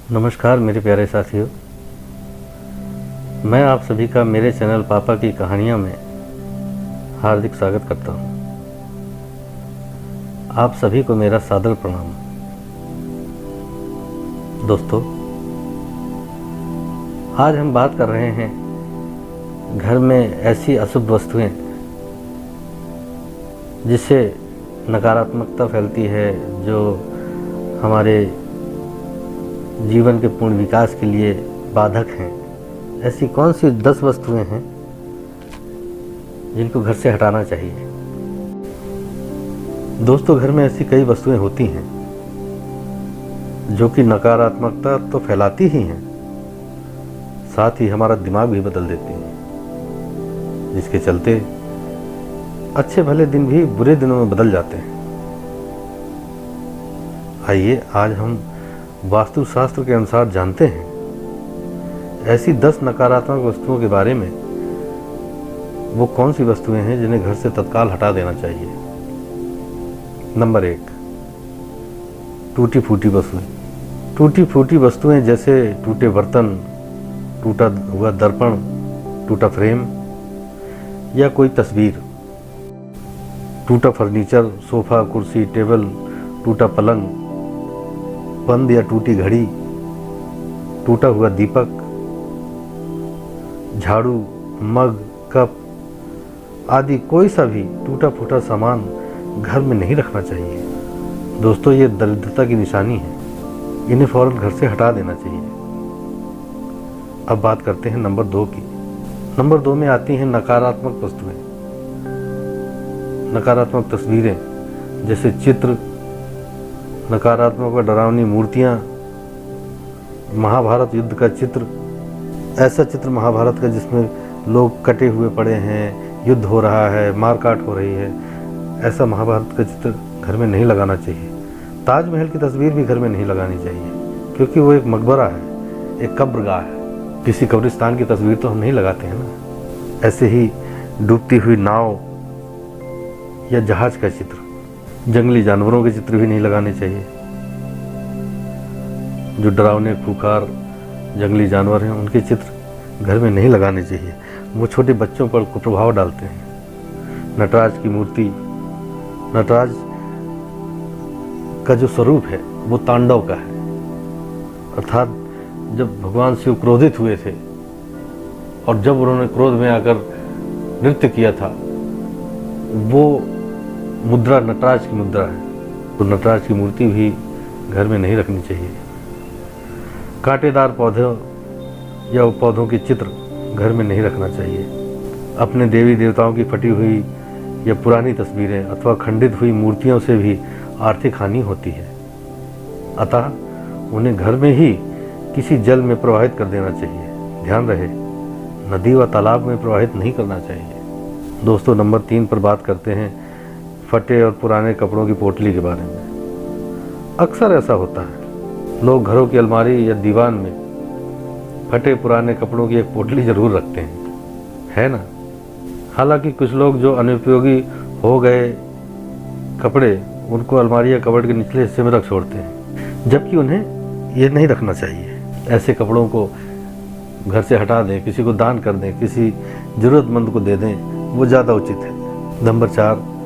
नमस्कार मेरे प्यारे साथियों, मैं आप सभी का मेरे चैनल पापा की कहानियाँ में हार्दिक स्वागत करता हूँ। आप सभी को मेरा सादर प्रणाम। दोस्तों, आज हम बात कर रहे हैं घर में ऐसी अशुभ वस्तुएं जिससे नकारात्मकता फैलती है, जो हमारे जीवन के पूर्ण विकास के लिए बाधक हैं। ऐसी कौन सी 10 वस्तुएं हैं जिनको घर से हटाना चाहिए। दोस्तों, घर में ऐसी कई वस्तुएं होती हैं जो कि नकारात्मकता तो फैलाती ही हैं, साथ ही हमारा दिमाग भी बदल देती हैं, जिसके चलते अच्छे भले दिन भी बुरे दिनों में बदल जाते हैं। आइए आज हम वास्तुशास्त्र के अनुसार जानते हैं ऐसी 10 नकारात्मक वस्तुओं के बारे में। वो कौन सी वस्तुएं हैं जिन्हें घर से तत्काल हटा देना चाहिए। नंबर 1, टूटी फूटी वस्तुएं। टूटी फूटी वस्तुएं जैसे टूटे बर्तन, टूटा हुआ दर्पण, टूटा फ्रेम या कोई तस्वीर, टूटा फर्नीचर, सोफा, कुर्सी, टेबल, टूटा पलंग, बंद या टूटी घड़ी, टूटा हुआ दीपक, झाड़ू, मग, कप आदि कोई सा भी टूटा फूटा सामान घर में नहीं रखना चाहिए। दोस्तों, ये दरिद्रता की निशानी है। इन्हें फौरन घर से हटा देना चाहिए। अब बात करते हैं नंबर 2 की। नंबर 2 में आती हैं नकारात्मक वस्तुएं, नकारात्मक तस्वीरें जैसे चित्र, नकारात्मक व डरावनी मूर्तियाँ, महाभारत युद्ध का चित्र, ऐसा चित्र महाभारत का जिसमें लोग कटे हुए पड़े हैं, युद्ध हो रहा है, मारकाट हो रही है, ऐसा महाभारत का चित्र घर में नहीं लगाना चाहिए। ताजमहल की तस्वीर भी घर में नहीं लगानी चाहिए, क्योंकि वो एक मकबरा है, एक कब्रगाह है। किसी कब्रिस्तान की तस्वीर तो हम नहीं लगाते हैं ना। ऐसे ही डूबती हुई नाव या जहाज का चित्र, जंगली जानवरों के चित्र भी नहीं लगाने चाहिए। जो डरावने खूंखार जंगली जानवर हैं, उनके चित्र घर में नहीं लगाने चाहिए। वो छोटे बच्चों पर कुप्रभाव डालते हैं। नटराज की मूर्ति, नटराज का जो स्वरूप है वो तांडव का है, अर्थात जब भगवान शिव क्रोधित हुए थे और जब उन्होंने क्रोध में आकर नृत्य किया था, वो मुद्रा नटराज की मुद्रा है। तो नटराज की मूर्ति भी घर में नहीं रखनी चाहिए। कांटेदार पौधों या पौधों के चित्र घर में नहीं रखना चाहिए। अपने देवी देवताओं की फटी हुई या पुरानी तस्वीरें अथवा खंडित हुई मूर्तियों से भी आर्थिक हानि होती है, अतः उन्हें घर में ही किसी जल में प्रवाहित कर देना चाहिए। ध्यान रहे, नदी व तालाब में प्रवाहित नहीं करना चाहिए। दोस्तों, नंबर 3 पर बात करते हैं फटे और पुराने कपड़ों की पोटली के बारे में। अक्सर ऐसा होता है, लोग घरों की अलमारी या दीवान में फटे पुराने कपड़ों की एक पोटली जरूर रखते हैं, है ना। हालांकि कुछ लोग जो अनुपयोगी हो गए कपड़े, उनको अलमारी या कबर्ड के निचले हिस्से में रख छोड़ते हैं, जबकि उन्हें ये नहीं रखना चाहिए। ऐसे कपड़ों को घर से हटा दें, किसी को दान कर दें, किसी ज़रूरतमंद को दे दें, वो ज़्यादा उचित है। नंबर 4,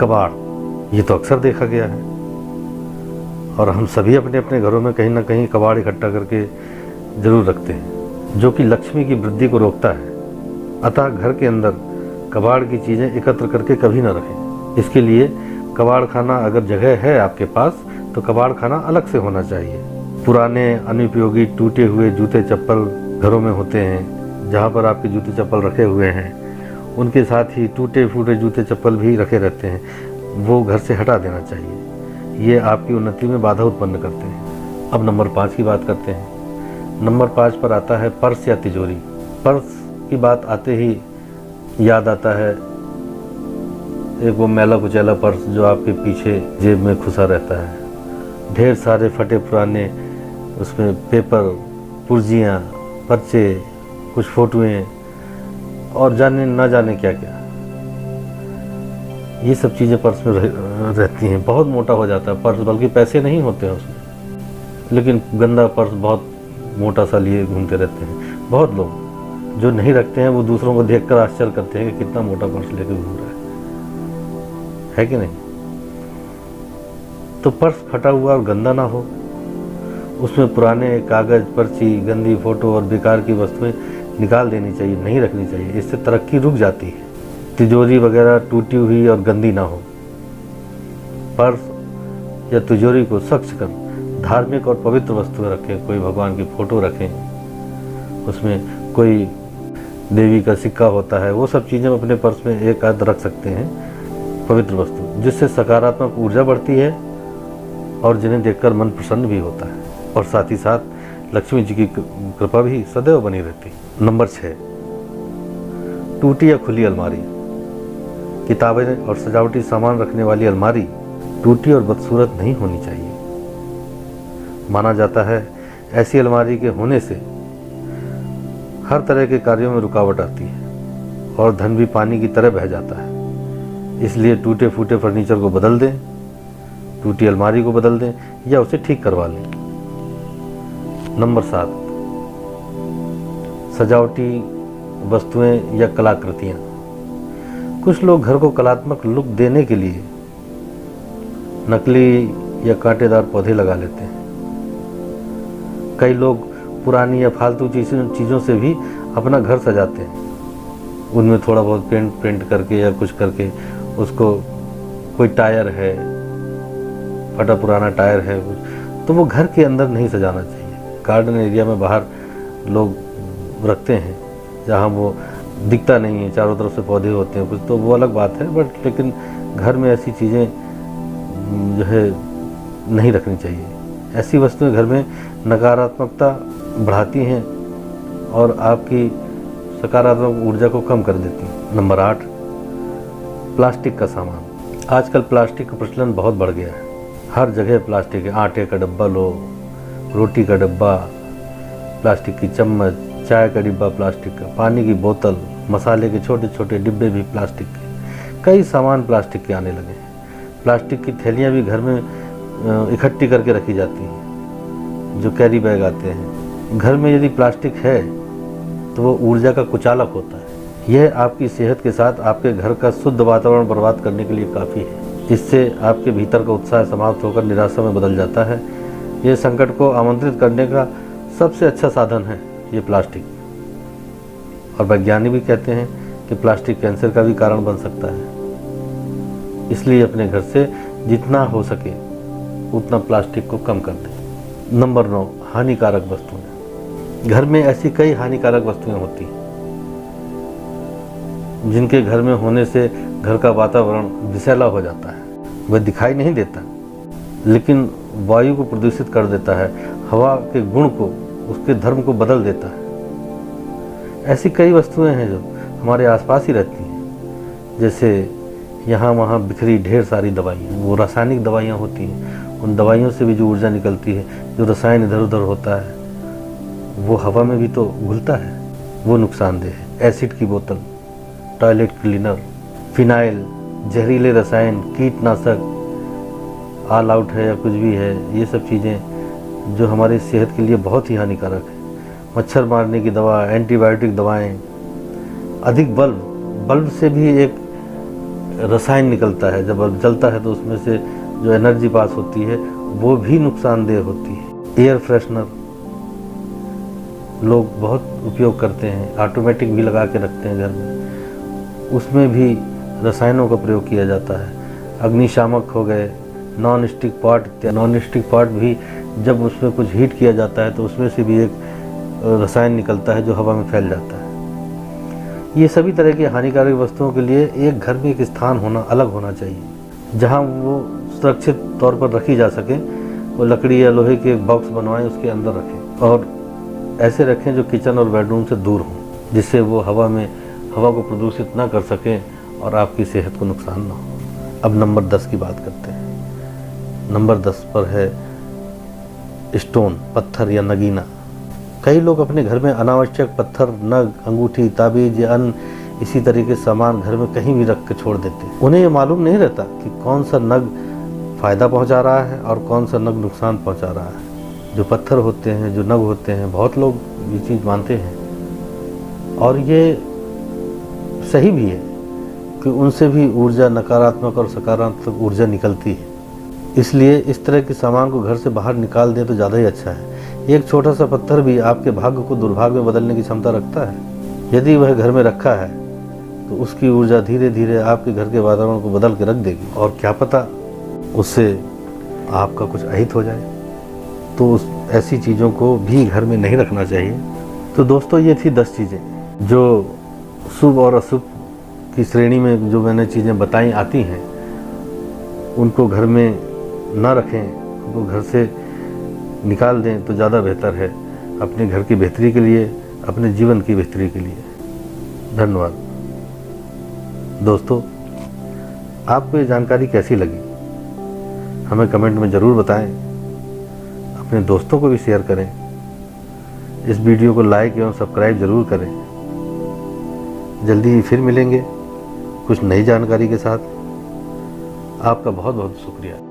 कबाड़। ये तो अक्सर देखा गया है और हम सभी अपने अपने घरों में कहीं ना कहीं कबाड़ इकट्ठा करके जरूर रखते हैं, जो कि लक्ष्मी की वृद्धि को रोकता है। अतः घर के अंदर कबाड़ की चीज़ें एकत्र करके कभी ना रखें। इसके लिए कबाड़ खाना अगर जगह है आपके पास, तो कबाड़ खाना अलग से होना चाहिए। पुराने अनुपयोगी टूटे हुए जूते चप्पल घरों में होते हैं, जहाँ पर आपके जूते चप्पल रखे हुए हैं, उनके साथ ही टूटे फूटे जूते चप्पल भी रखे रहते हैं, वो घर से हटा देना चाहिए। ये आपकी उन्नति में बाधा उत्पन्न करते हैं। अब नंबर 5 की बात करते हैं। नंबर 5 पर आता है पर्स या तिजोरी। पर्स की बात आते ही याद आता है एक वो मैला कुचैला पर्स जो आपके पीछे जेब में खुसा रहता है। ढेर सारे फटे पुराने उसमें पेपर, पुर्जियाँ, पर्चे, कुछ फोटोएँ और जाने ना जाने क्या क्या, ये सब चीज़ें पर्स में रहती हैं। बहुत मोटा हो जाता है पर्स, बल्कि पैसे नहीं होते हैं उसमें। लेकिन गंदा पर्स बहुत मोटा सा लिए घूमते रहते हैं। बहुत लोग जो नहीं रखते हैं वो दूसरों को देखकर आश्चर्य करते हैं कि कितना मोटा पर्स लेकर घूम रहा है कि नहीं। तो पर्स फटा हुआ और गंदा ना हो, उसमें पुराने कागज, पर्ची, गंदी फोटो और बेकार की वस्तुएं निकाल देनी चाहिए, नहीं रखनी चाहिए। इससे तरक्की रुक जाती है। तिजोरी वगैरह टूटी हुई और गंदी ना हो। पर्स या तिजोरी को स्वच्छ कर धार्मिक और पवित्र वस्तुएं रखें। कोई भगवान की फोटो रखें, उसमें कोई देवी का सिक्का होता है, वो सब चीज़ें अपने पर्स में एक आध रख सकते हैं, पवित्र वस्तु, जिससे सकारात्मक ऊर्जा बढ़ती है और जिन्हें देखकर मन प्रसन्न भी होता है और साथ ही साथ लक्ष्मी जी की कृपा भी सदैव बनी रहती है। नंबर 6, टूटी या खुली अलमारी। किताबें और सजावटी सामान रखने वाली अलमारी टूटी और बदसूरत नहीं होनी चाहिए। माना जाता है ऐसी अलमारी के होने से हर तरह के कार्यों में रुकावट आती है और धन भी पानी की तरह बह जाता है। इसलिए टूटे फूटे फर्नीचर को बदल दें, टूटी अलमारी को बदल दें या उसे ठीक करवा लें। नंबर 7, सजावटी वस्तुएं या कलाकृतियां। कुछ लोग घर को कलात्मक लुक देने के लिए नकली या कांटेदार पौधे लगा लेते हैं। कई लोग पुरानी या फालतू चीज़ों से भी अपना घर सजाते हैं। उनमें थोड़ा बहुत पेंट करके या कुछ करके उसको, कोई टायर है, फटा पुराना टायर है कुछ, तो वो घर के अंदर नहीं सजाना चाहिए। गार्डन एरिया में बाहर लोग रखते हैं जहाँ वो दिखता नहीं है, चारों तरफ से पौधे होते हैं कुछ, तो वो अलग बात है। बट लेकिन घर में ऐसी चीज़ें जो है नहीं रखनी चाहिए। ऐसी वस्तुएं घर में नकारात्मकता बढ़ाती हैं और आपकी सकारात्मक ऊर्जा को कम कर देती हैं। नंबर 8, प्लास्टिक का सामान। आजकल प्लास्टिक का प्रचलन बहुत बढ़ गया है। हर जगह प्लास्टिक है। आटे का डब्बा लो, रोटी का डब्बा, प्लास्टिक की चम्मच, चाय का डिब्बा प्लास्टिक का, पानी की बोतल, मसाले के छोटे छोटे डिब्बे भी प्लास्टिक के। कई सामान प्लास्टिक के आने लगे हैं। प्लास्टिक की थैलियाँ भी घर में इकट्ठी करके रखी जाती हैं, जो कैरी बैग आते हैं। घर में यदि प्लास्टिक है तो वो ऊर्जा का कुचालक होता है। यह आपकी सेहत के साथ आपके घर का शुद्ध वातावरण बर्बाद करने के लिए काफ़ी है। इससे आपके भीतर का उत्साह समाप्त होकर निराशा में बदल जाता है। यह संकट को आमंत्रित करने का सबसे अच्छा साधन है ये प्लास्टिक। और वैज्ञानिक भी कहते हैं कि प्लास्टिक कैंसर का भी कारण बन सकता है। इसलिए अपने घर से जितना हो सके उतना प्लास्टिक को कम कर दें। नंबर 9, हानिकारक वस्तुएं। घर में ऐसी कई हानिकारक वस्तुएं होती हैं जिनके घर में होने से घर का वातावरण विषैला हो जाता है। वह दिखाई नहीं देता लेकिन वायु को प्रदूषित कर देता है, हवा के गुण को, उसके धर्म को बदल देता है। ऐसी कई वस्तुएं हैं जो हमारे आसपास ही रहती हैं, जैसे यहाँ वहाँ बिखरी ढेर सारी दवाइयाँ, वो रासायनिक दवाइयाँ होती हैं। उन दवाइयों से भी जो ऊर्जा निकलती है, जो रसायन इधर उधर होता है, वो हवा में भी तो घुलता है, वो नुकसानदेह है। एसिड की बोतल, टॉयलेट क्लीनर, फिनाइल, जहरीले रसायन, कीटनाशक, ऑल आउट है या कुछ भी है, ये सब चीज़ें जो हमारी सेहत के लिए बहुत ही हानिकारक है। मच्छर मारने की दवा, एंटीबायोटिक दवाएं, अधिक बल्ब से भी एक रसायन निकलता है। जब बल्ब जलता है तो उसमें से जो एनर्जी पास होती है वो भी नुकसानदेह होती है। एयर फ्रेशनर लोग बहुत उपयोग करते हैं, ऑटोमेटिक भी लगा के रखते हैं घर में, उसमें भी रसायनों का प्रयोग किया जाता है। अग्निशामक हो गए, non stick pot, non stick pot भी जब उसमें कुछ हीट किया जाता है तो उसमें से भी एक रसायन निकलता है जो हवा में फैल जाता है। ये सभी तरह की हानिकारक वस्तुओं के लिए एक घर में एक स्थान होना, अलग होना चाहिए, जहाँ वो सुरक्षित तौर पर रखी जा सके। वो लकड़ी या लोहे के एक बॉक्स बनवाएं, उसके अंदर रखें और ऐसे रखें जो किचन और बेडरूम से दूर हों, जिससे वो हवा को प्रदूषित ना कर सकें और आपकी सेहत को नुकसान ना हो। अब नंबर 10 की बात करते हैं। नंबर 10 पर है स्टोन, पत्थर या नगीना। कई लोग अपने घर में अनावश्यक पत्थर, नग, अंगूठी, ताबीज या अन्य इसी तरह के सामान घर में कहीं भी रख के छोड़ देते हैं। उन्हें ये मालूम नहीं रहता कि कौन सा नग फ़ायदा पहुंचा रहा है और कौन सा नग नुकसान पहुंचा रहा है। जो पत्थर होते हैं, जो नग होते हैं, बहुत लोग ये चीज़ मानते हैं और ये सही भी है कि उनसे भी ऊर्जा, नकारात्मक और सकारात्मक ऊर्जा निकलती है। इसलिए इस तरह के सामान को घर से बाहर निकाल दें तो ज़्यादा ही अच्छा है। एक छोटा सा पत्थर भी आपके भाग्य को दुर्भाग्य में बदलने की क्षमता रखता है। यदि वह घर में रखा है तो उसकी ऊर्जा धीरे धीरे आपके घर के वातावरण को बदल के रख देगी और क्या पता उससे आपका कुछ अहित हो जाए। तो ऐसी चीज़ों को भी घर में नहीं रखना चाहिए। तो दोस्तों, ये थी 10 चीज़ें जो शुभ और अशुभ की श्रेणी में जो मैंने चीज़ें बताई आती हैं। उनको घर में ना रखें, उनको घर से निकाल दें तो ज़्यादा बेहतर है, अपने घर की बेहतरी के लिए, अपने जीवन की बेहतरी के लिए। धन्यवाद दोस्तों। आपको ये जानकारी कैसी लगी हमें कमेंट में ज़रूर बताएं। अपने दोस्तों को भी शेयर करें। इस वीडियो को लाइक एवं सब्सक्राइब ज़रूर करें। जल्दी ही फिर मिलेंगे कुछ नई जानकारी के साथ। आपका बहुत बहुत शुक्रिया।